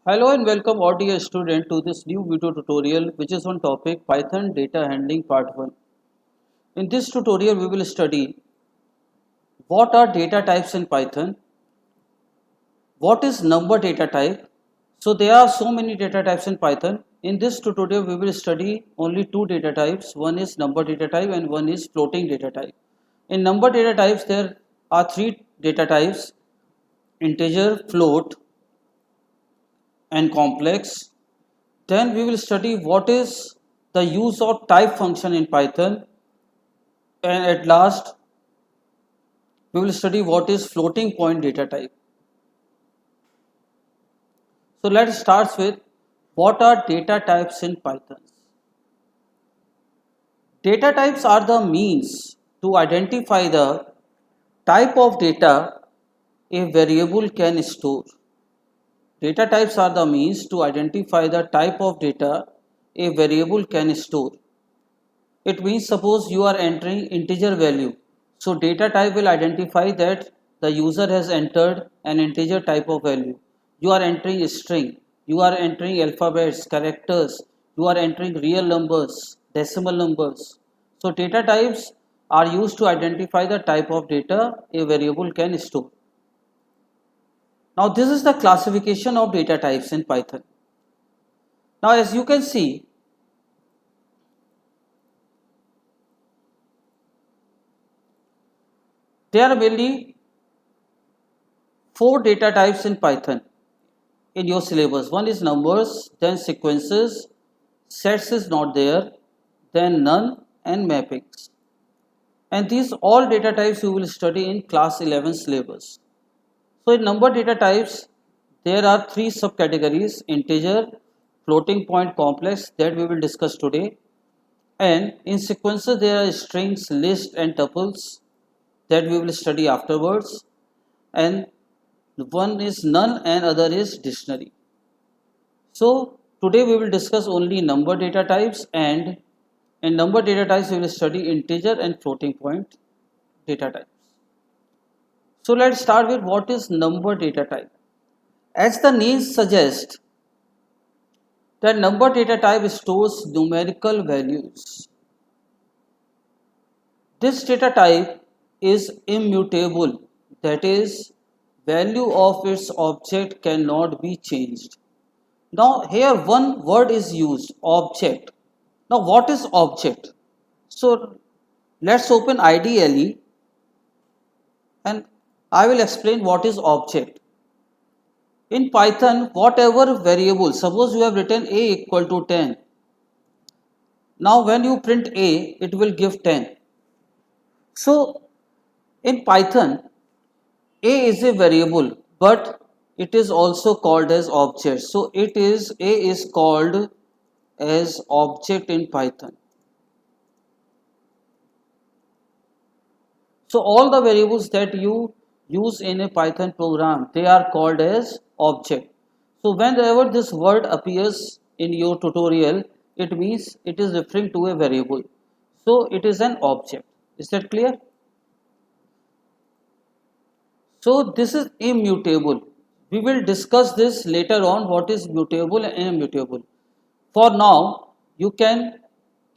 Hello and welcome all dear student to this new video tutorial which is on topic Python data handling part 1. In this tutorial we will study what are data types in Python, what is number data type. So there are so many data types in Python. In this tutorial we will study only two data types, one is number data type and one is floating data type. In number data types there are three data types: integer, float and complex. Then we will study what is the use of type function in Python, and at last we will study what is floating point data type. So let's start with what are data types in Python. Data types are the means to identify the type of data a variable can store. Data types are the means to identify the type of data a variable can store. It means suppose you are entering integer value. So data type will identify that the user has entered an integer type of value. You are entering a string. You are entering alphabets, characters. You are entering real numbers, decimal numbers. So data types are used to identify the type of data a variable can store. Now this is the classification of data types in Python. Now as you can see, there are mainly four data types in Python in your syllabus. One is numbers, then sequences, sets is not there, then none and mappings. And these all data types you will study in class 11 syllabus. So in number data types, there are three subcategories: integer, floating point, complex, that we will discuss today. And in sequences there are strings, list and tuples, that we will study afterwards. And one is none and other is dictionary. So today we will discuss only number data types, and in number data types we will study integer and floating point data types. So let's start with what is number data type. As the name suggests, that number data type stores numerical values. This data type is immutable, that is, value of its object cannot be changed. Now here one word is used, object. Now what is object? So let's open IDLE and I will explain what is object. In Python, whatever variable, suppose you have written a equal to 10. Now when you print a, it will give 10. So in Python, a is a variable, but it is also called as object. So a is called as object in Python. So all the variables that you use in a Python program, they are called as object. So whenever this word appears in your tutorial, it means it is referring to a variable. So it is an object. Is that clear? So this is immutable. We will discuss this later on, what is mutable and immutable. For now, you can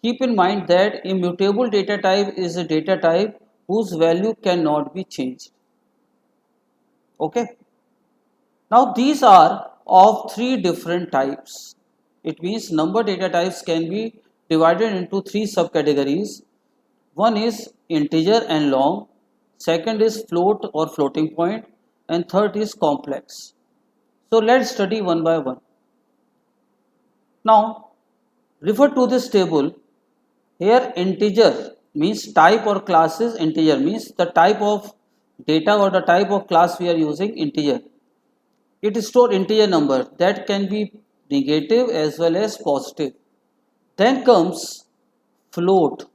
keep in mind that immutable data type is a data type whose value cannot be changed. Okay. Now these are of three different types. It means number data types can be divided into three subcategories. One is integer and long, second is float or floating point, and third is complex. So let's study one by one. Now refer to this table. Here integer means type or class is integer, means the type of data or the type of class we are using integer. It stores integer number that can be negative as well as positive. Then comes float.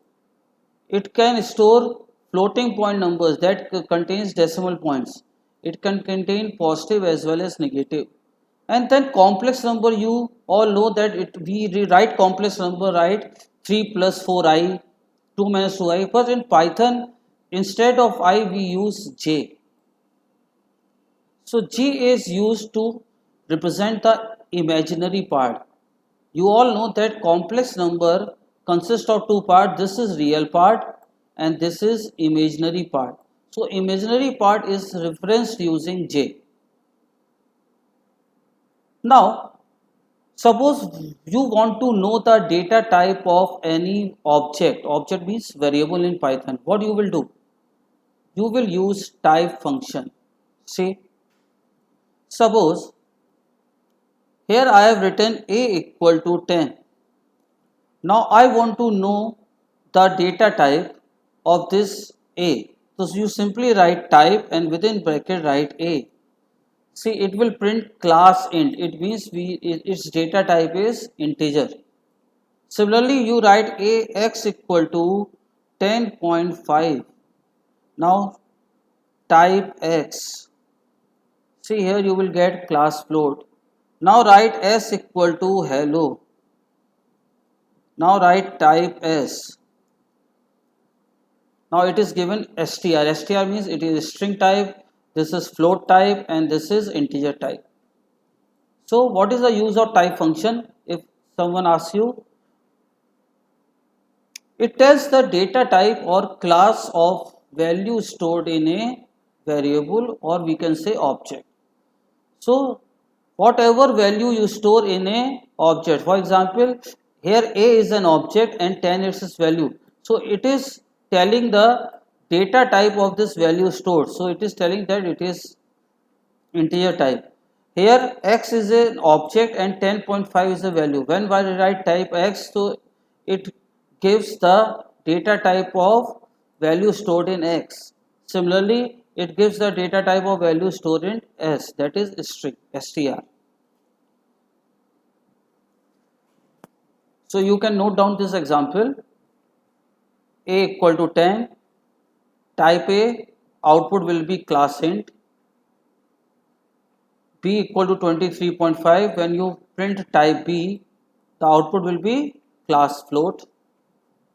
It can store floating point numbers that contains decimal points. It can contain positive as well as negative. And then complex number, you all know that we rewrite complex number, right? 3 plus 4i, 2 minus 2i. But in Python, instead of I, we use j. So G is used to represent the imaginary part. You all know that complex number consists of two parts. This is real part and this is imaginary part. So imaginary part is referenced using J. Now suppose you want to know the data type of any object. Object means variable in Python. What you will do? You will use type function. See, suppose here I have written a equal to 10. Now I want to know the data type of this a. So you simply write type and within bracket write a. See, it will print class int. It means its data type is integer. Similarly, you write a x equal to 10.5. Now type x. See, here you will get class float. Now write s equal to hello. Now write type s. Now it is given str. Str means it is string type, this is float type and this is integer type. So what is the use of type function? If someone asks you, it tells the data type or class of value stored in a variable or we can say object. So whatever value you store in a object, for example, here a is an object and 10 is its value. So it is telling the data type of this value stored. So it is telling that it is integer type. Here x is an object and 10.5 is a value. When I write type x, so it gives the data type of value stored in x. Similarly, it gives the data type of value stored in s, that is string, str. So you can note down this example. A equal to 10, type A, output will be class int. B equal to 23.5, when you print type B, the output will be class float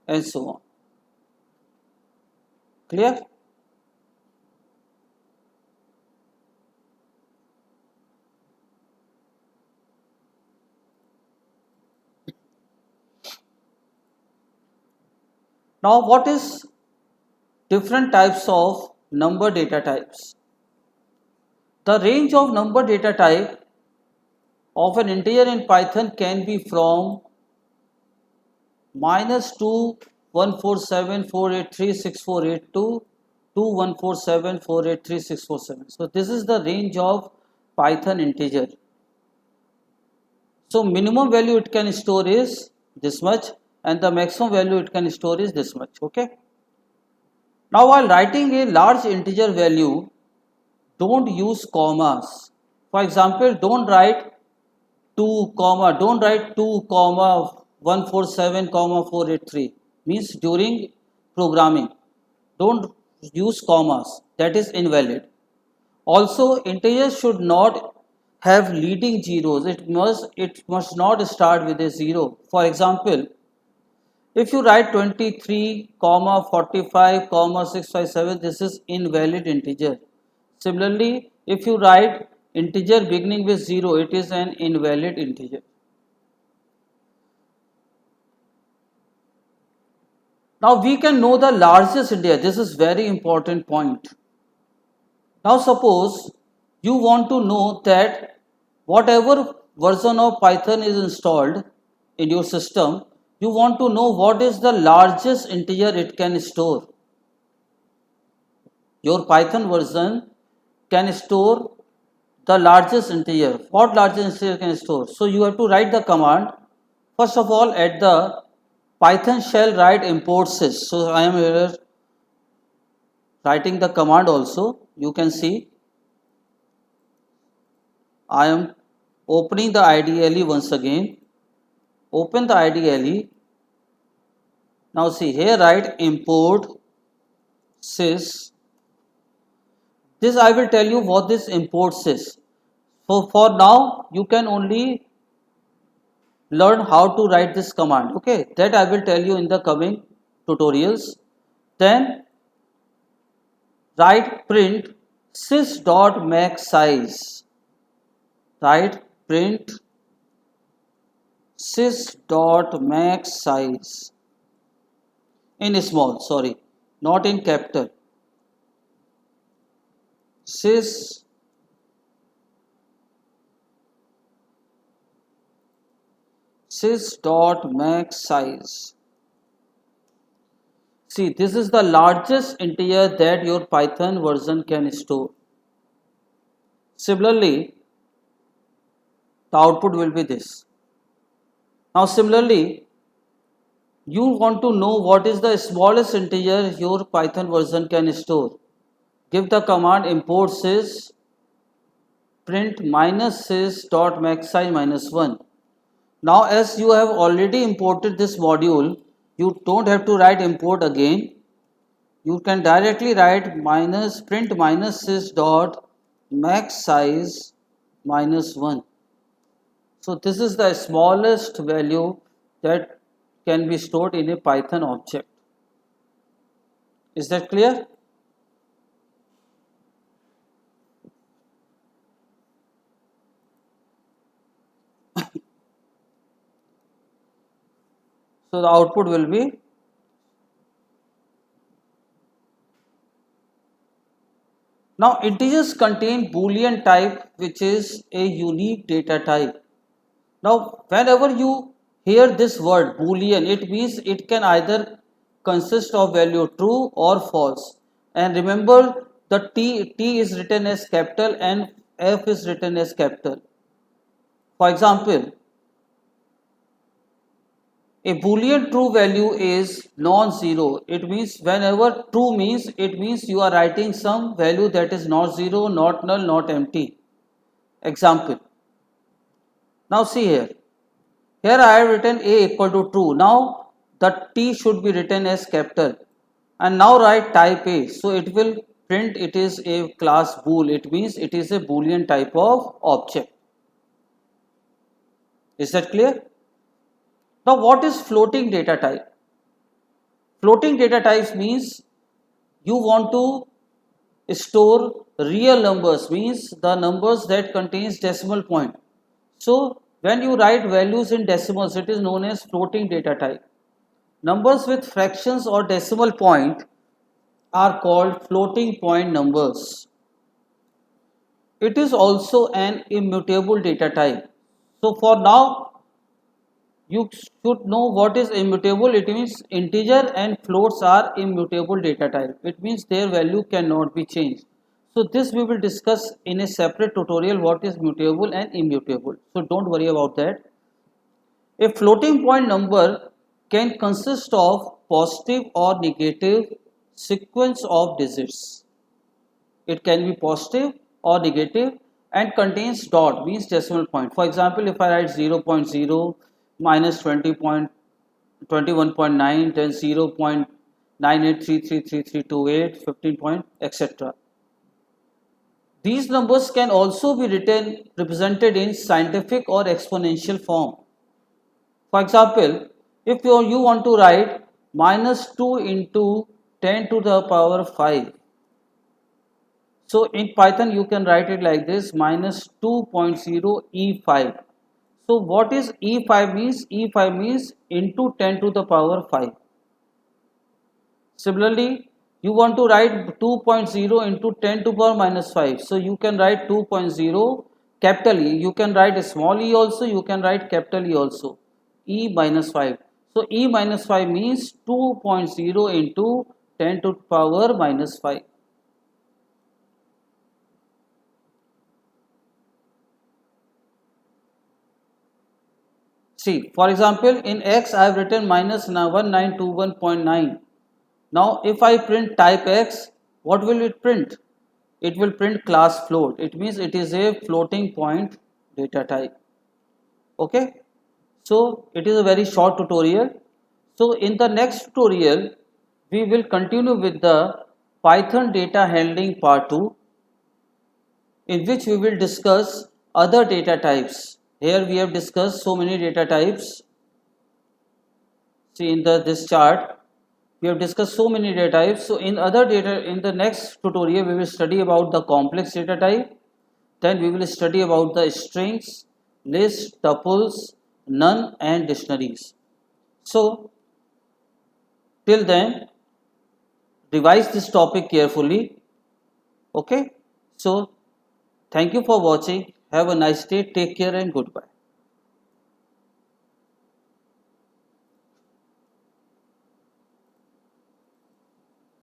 and so on. Clear? Now what is different types of number data types? The range of number data type of an integer in Python can be from -2 147483648 to 2147483647. So this is the range of Python integer. So minimum value it can store is this much and the maximum value it can store is this much. Okay. Now while writing a large integer value, don't use commas. For example, don't write 2 comma, don't write 2 comma 147 comma 483. Means during programming, don't use commas. That is invalid. Also, integers should not have leading zeros. It must not start with a zero. For example, if you write 23 comma 45 comma 657, this is invalid integer. Similarly, if you write integer beginning with 0, it is an invalid integer. Now we can know the largest integer. This is very important point. Now suppose you want to know that whatever version of Python is installed in your system, you want to know what is the largest integer it can store. Your Python version can store the largest integer. What largest integer can store? So you have to write the command. First of all, at the Python shell write import sys. So I am here writing the command also. You can see I am opening the IDLE once again. Open the IDLE. Now see here write import sys. This I will tell you what this import sys. So for now you can only learn how to write this command. Okay, that I will tell you in the coming tutorials. Then write print sys.maxSize. Write print sys dot max size in small, sorry, not in capital. Sys dot max size. See, this is the largest integer that your Python version can store. Similarly, the output will be this. Now similarly, you want to know what is the smallest integer your Python version can store. Give the command import sys print minus sys dot max size minus 1. Now as you have already imported this module, you don't have to write import again. You can directly write print minus sys dot max size minus 1. So this is the smallest value that can be stored in a Python object. Is that clear? So the output will be now integers contain Boolean type, which is a unique data type. Now whenever you hear this word Boolean, it means it can either consist of value true or false. And remember, the T is written as capital and F is written as capital. For example, a Boolean true value is non-zero. It means whenever true means, it means you are writing some value that is not zero, not null, not empty. Example. Now see here. Here I have written A equal to true. Now the T should be written as capital. And now write type A. So it will print it is a class bool. It means it is a Boolean type of object. Is that clear? Now what is floating data type? Floating data types means you want to store real numbers, means the numbers that contains decimal point. So when you write values in decimals, it is known as floating data type. Numbers with fractions or decimal point are called floating point numbers. It is also an immutable data type. So for now, you should know what is immutable. It means integer and floats are immutable data type. It means their value cannot be changed. So this we will discuss in a separate tutorial, what is mutable and immutable. So don't worry about that. A floating point number can consist of positive or negative sequence of digits. It can be positive or negative and contains dot, means decimal point. For example, if I write 0.0 minus 20.21.9, then 0.98333328, 15 point, etc. These numbers can also be represented in scientific or exponential form. For example, if you want to write minus 2 into 10 to the power 5. So in Python you can write it like this, minus 2.0 E5. So what is E5 means? E5 means into 10 to the power 5. Similarly, you want to write 2.0 into 10 to the power minus 5. So you can write 2.0 capital E. You can write small e also, you can write capital E also. E minus 5. So E minus 5 means 2.0 into 10 to the power minus 5. See, for example, in X I have written minus 1921.9. Now, if I print type X, what will it print? It will print class float. It means it is a floating point data type. Okay. So, it is a very short tutorial. So, in the next tutorial, we will continue with the Python data handling part 2, in which we will discuss other data types. Here we have discussed so many data types. See in this chart, we have discussed so many data types. So in the next tutorial, we will study about the complex data type. Then we will study about the strings, lists, tuples, none and dictionaries. So till then, revise this topic carefully. Okay. So thank you for watching. Have a nice day. Take care and goodbye.